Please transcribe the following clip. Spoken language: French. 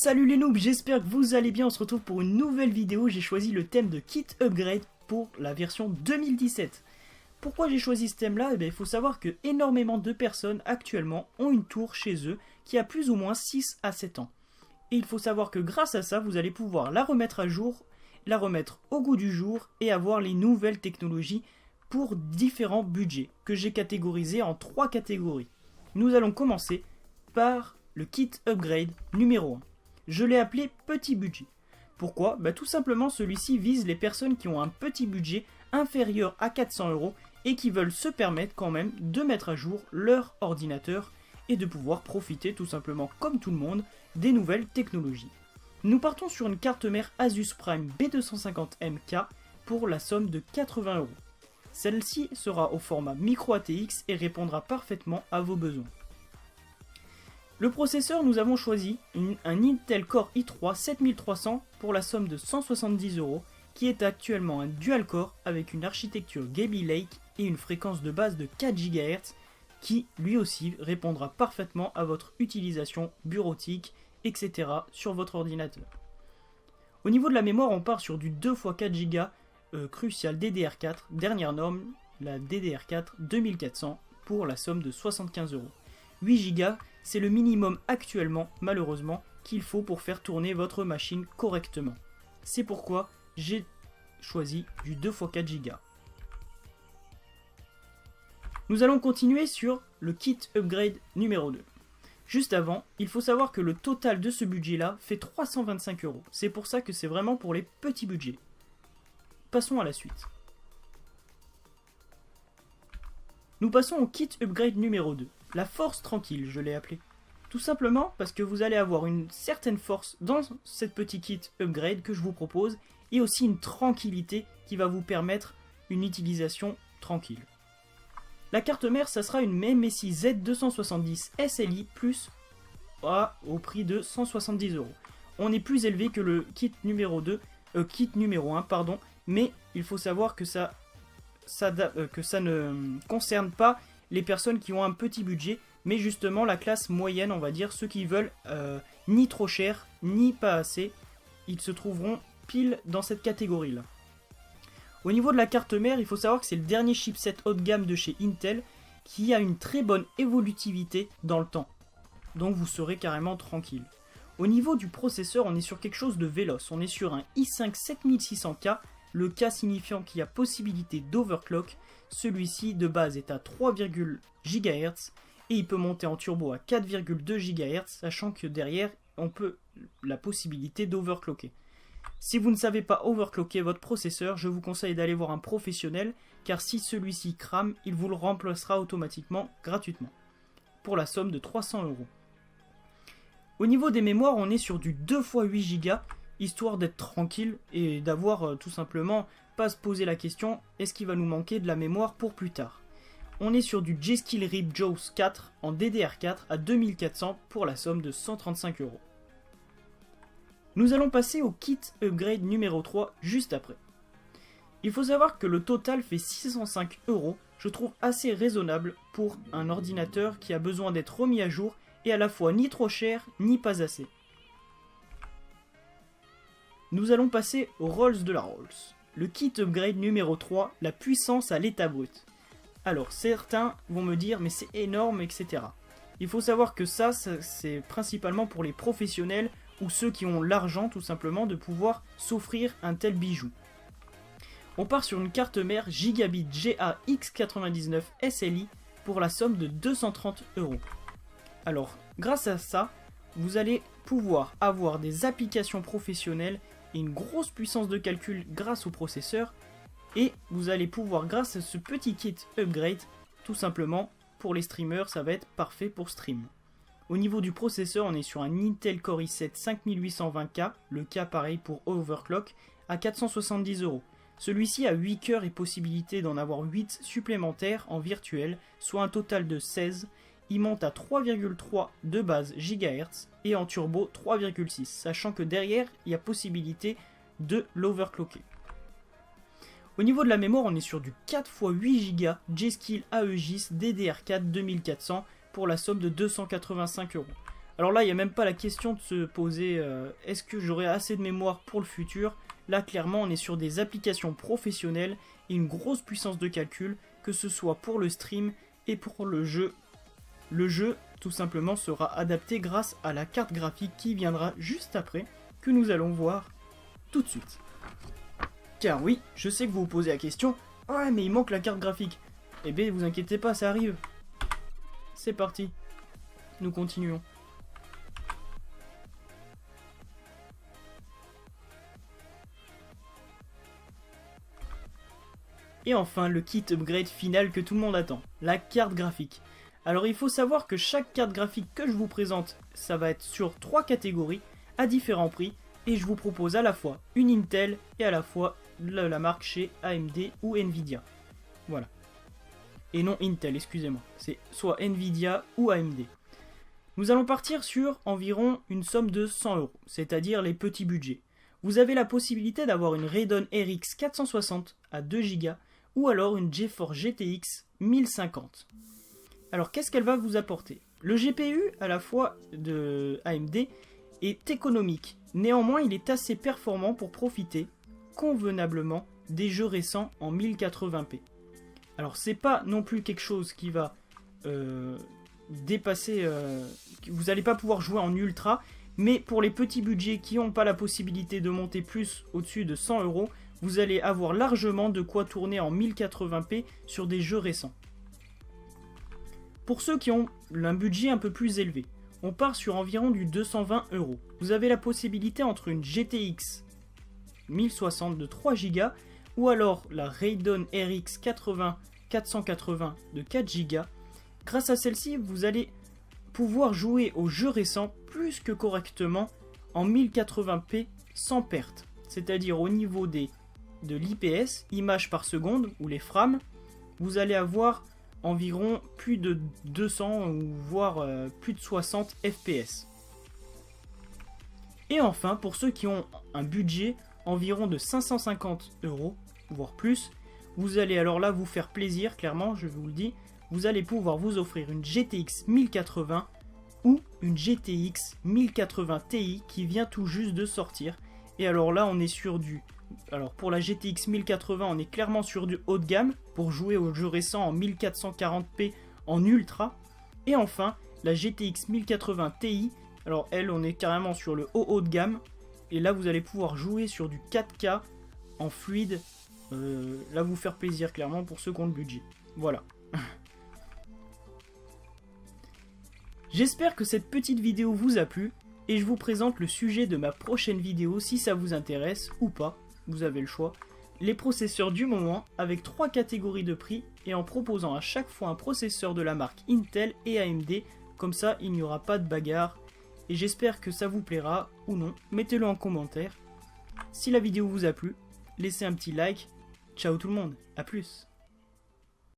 Salut les noobs, j'espère que vous allez bien, on se retrouve pour une nouvelle vidéo. J'ai choisi le thème de Kit Upgrade pour la version 2017. Pourquoi j'ai choisi ce thème là? Il faut savoir que énormément de personnes actuellement ont une tour chez eux qui a plus ou moins 6 à 7 ans. Et il faut savoir que grâce à ça, vous allez pouvoir la remettre à jour, la remettre au goût du jour et avoir les nouvelles technologies pour différents budgets que j'ai catégorisés en 3 catégories. Nous allons commencer par le Kit Upgrade numéro 1. Je l'ai appelé petit budget. Pourquoi? Tout simplement celui-ci vise les personnes qui ont un petit budget inférieur à 400 € et qui veulent se permettre quand même de mettre à jour leur ordinateur et de pouvoir profiter tout simplement comme tout le monde des nouvelles technologies. Nous partons sur une carte mère Asus Prime B250MK pour la somme de 80 €. Celle-ci sera au format micro ATX et répondra parfaitement à vos besoins. Le processeur, nous avons choisi un Intel Core i3 7300 pour la somme de 170 € qui est actuellement un dual-core avec une architecture Kaby Lake et une fréquence de base de 4 GHz qui lui aussi répondra parfaitement à votre utilisation bureautique, etc. sur votre ordinateur. Au niveau de la mémoire, on part sur du 2x4 Go Crucial DDR4, dernière norme, la DDR4 2400 pour la somme de 75 €. 8 Go, c'est le minimum actuellement, malheureusement, qu'il faut pour faire tourner votre machine correctement. C'est pourquoi j'ai choisi du 2x4 Go. Nous allons continuer sur le Kit Upgrade numéro 2. Juste avant, il faut savoir que le total de ce budget-là fait 325 €. C'est pour ça que c'est vraiment pour les petits budgets. Passons à la suite. Nous passons au Kit Upgrade numéro 2. La force tranquille, je l'ai appelé. Tout simplement parce que vous allez avoir une certaine force dans cette petite kit upgrade que je vous propose et aussi une tranquillité qui va vous permettre une utilisation tranquille. La carte mère, ça sera une MSI Z270 SLI Plus au prix de 170 €. On est plus élevé que le kit numéro 1, mais il faut savoir que ça ne concerne pas les personnes qui ont un petit budget, mais justement la classe moyenne, on va dire, ceux qui veulent ni trop cher, ni pas assez, ils se trouveront pile dans cette catégorie-là. Au niveau de la carte mère, il faut savoir que c'est le dernier chipset haut de gamme de chez Intel qui a une très bonne évolutivité dans le temps. Donc vous serez carrément tranquille. Au niveau du processeur, on est sur quelque chose de véloce. On est sur un i5 7600K, le K signifiant qu'il y a possibilité d'overclock. Celui-ci de base est à 3,0 GHz et il peut monter en turbo à 4,2 GHz, sachant que derrière on peut la possibilité d'overclocker. Si vous ne savez pas overclocker votre processeur, je vous conseille d'aller voir un professionnel, car si celui-ci crame, il vous le remplacera automatiquement gratuitement, pour la somme de 300 €. Au niveau des mémoires, on est sur du 2x8 Go, histoire d'être tranquille et d'avoir tout simplement pas se poser la question, est-ce qu'il va nous manquer de la mémoire pour plus tard? On est sur du G-Skill RIP JAWS 4 en DDR4 à 2400 pour la somme de 135 €. Nous allons passer au Kit Upgrade numéro 3 juste après. Il faut savoir que le total fait 605 €, je trouve assez raisonnable pour un ordinateur qui a besoin d'être remis à jour et à la fois ni trop cher ni pas assez. Nous allons passer au Rolls de la Rolls. Le Kit Upgrade numéro 3, la puissance à l'état brut. Alors certains vont me dire mais c'est énorme, etc. Il faut savoir que ça c'est principalement pour les professionnels ou ceux qui ont l'argent tout simplement de pouvoir s'offrir un tel bijou. On part sur une carte mère Gigabit GA-X99 SLI pour la somme de 230 €. Alors grâce à ça, vous allez pouvoir avoir des applications professionnelles et une grosse puissance de calcul grâce au processeur, et vous allez pouvoir, grâce à ce petit kit upgrade, tout simplement pour les streamers, ça va être parfait pour stream. Au niveau du processeur, on est sur un Intel Core i7 5820K, le K pareil pour overclock, à 470 €. Celui-ci a 8 cœurs et possibilité d'en avoir 8 supplémentaires en virtuel, soit un total de 16. Il monte à 3,3 de base GHz et en turbo 3,6, sachant que derrière, il y a possibilité de l'overclocker. Au niveau de la mémoire, on est sur du 4x8 Go G-Skill AEGIS DDR4 2400 pour la somme de 285 €. Alors là, il n'y a même pas la question de se poser est-ce que j'aurai assez de mémoire pour le futur. Là, clairement, on est sur des applications professionnelles et une grosse puissance de calcul, que ce soit pour le stream et pour le jeu. Le jeu, tout simplement, sera adapté grâce à la carte graphique qui viendra juste après, que nous allons voir tout de suite. Car oui, je sais que vous vous posez la question, ouais mais il manque la carte graphique. Eh bien, vous inquiétez pas, ça arrive. C'est parti. Nous continuons. Et enfin, le kit upgrade final que tout le monde attend, la carte graphique. Alors il faut savoir que chaque carte graphique que je vous présente, ça va être sur 3 catégories, à différents prix, et je vous propose à la fois une Intel et à la fois la marque chez AMD ou Nvidia. Voilà. Et non Intel, excusez-moi. C'est soit Nvidia ou AMD. Nous allons partir sur environ une somme de 100 €, c'est-à-dire les petits budgets. Vous avez la possibilité d'avoir une Radeon RX 460 à 2 Go ou alors une GeForce GTX 1050. Alors qu'est-ce qu'elle va vous apporter? Le GPU à la fois de AMD est économique, néanmoins il est assez performant pour profiter convenablement des jeux récents en 1080p. Alors c'est pas non plus quelque chose qui va dépasser, vous n'allez pas pouvoir jouer en ultra, mais pour les petits budgets qui n'ont pas la possibilité de monter plus au-dessus de 100 €, vous allez avoir largement de quoi tourner en 1080p sur des jeux récents. Pour ceux qui ont un budget un peu plus élevé, on part sur environ du 220 €. Vous avez la possibilité entre une GTX 1060 de 3 Go ou alors la Radeon RX 480 de 4 Go. Grâce à celle-ci, vous allez pouvoir jouer aux jeux récents plus que correctement en 1080p sans perte. C'est-à-dire au niveau de l'IPS, images par seconde, ou les frames, vous allez avoir environ plus de 200 ou voire plus de 60 FPS. Et enfin, pour ceux qui ont un budget environ de 550 €, voire plus, vous allez alors là vous faire plaisir, clairement, je vous le dis, vous allez pouvoir vous offrir une GTX 1080 ou une GTX 1080 Ti qui vient tout juste de sortir. Et alors là, on est sur du... Alors pour la GTX 1080, on est clairement sur du haut de gamme pour jouer aux jeux récents en 1440p en ultra. Et enfin, la GTX 1080 Ti, alors elle, on est carrément sur le haut de gamme. Et là, vous allez pouvoir jouer sur du 4K en fluide. Là, vous faire plaisir clairement pour ceux qui ont le budget. Voilà. J'espère que cette petite vidéo vous a plu. Et je vous présente le sujet de ma prochaine vidéo si ça vous intéresse ou pas. Vous avez le choix. Les processeurs du moment avec 3 catégories de prix et en proposant à chaque fois un processeur de la marque Intel et AMD. Comme ça, il n'y aura pas de bagarre. Et j'espère que ça vous plaira ou non. Mettez-le en commentaire. Si la vidéo vous a plu, laissez un petit like. Ciao tout le monde, à plus.